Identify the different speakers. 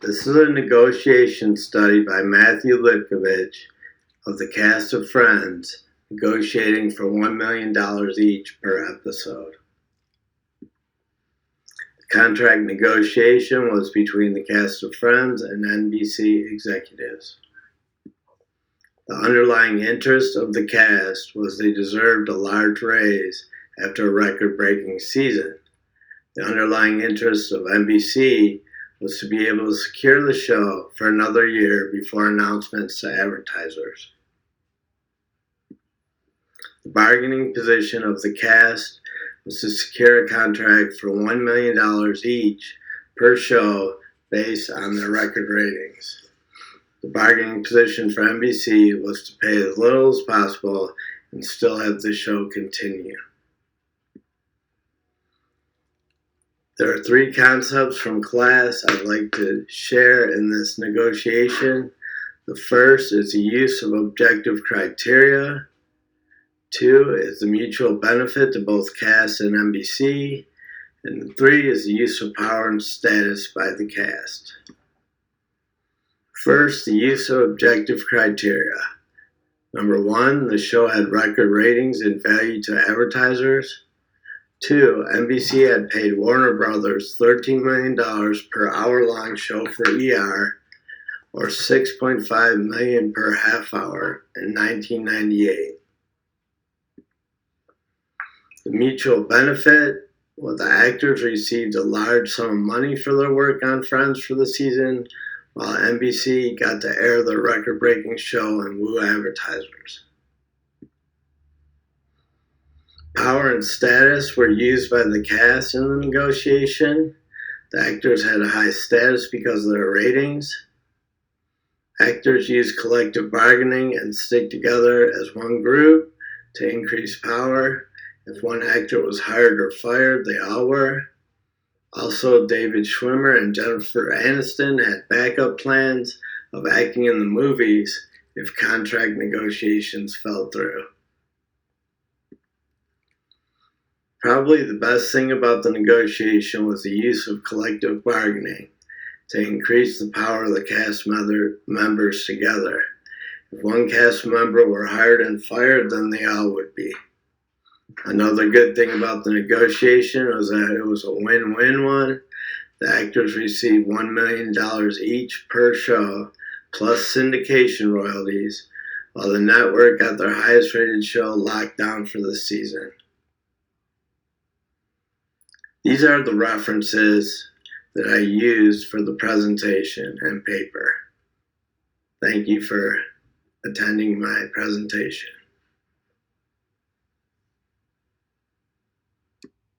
Speaker 1: This is a negotiation study by Matthew Lipkovich of the cast of Friends, negotiating for $1 million each per episode. The contract negotiation was between the cast of Friends and NBC executives. The underlying interest of the cast was they deserved a large raise after a record-breaking season. The underlying interest of NBC was to be able to secure the show for another year before announcements to advertisers. The bargaining position of the cast was to secure a contract for $1 million each per show based on their record ratings. The bargaining position for NBC was to pay as little as possible and still have the show continue. There are three concepts from class I'd like to share in this negotiation. The first is the use of objective criteria. Two is the mutual benefit to both cast and NBC. And three is the use of power and status by the cast. First, the use of objective criteria. Number one, the show had record ratings and value to advertisers. 2. NBC had paid Warner Brothers $13 million per hour-long show for ER, or $6.5 million per half hour in 1998. The mutual benefit, well, the actors received a large sum of money for their work on Friends for the season, while NBC got to air their record-breaking show and woo advertisers. Power and status were used by the cast in the negotiation. The actors had a high status because of their ratings. Actors used collective bargaining and stick together as one group to increase power. If one actor was hired or fired, they all were. Also, David Schwimmer and Jennifer Aniston had backup plans of acting in the movies if contract negotiations fell through. Probably the best thing about the negotiation was the use of collective bargaining to increase the power of the cast members together. If one cast member were hired and fired, then they all would be. Another good thing about the negotiation was that it was a win-win one. The actors received $1 million each per show, plus syndication royalties, while the network got their highest-rated show locked down for the season. These are the references that I used for the presentation and paper. Thank you for attending my presentation.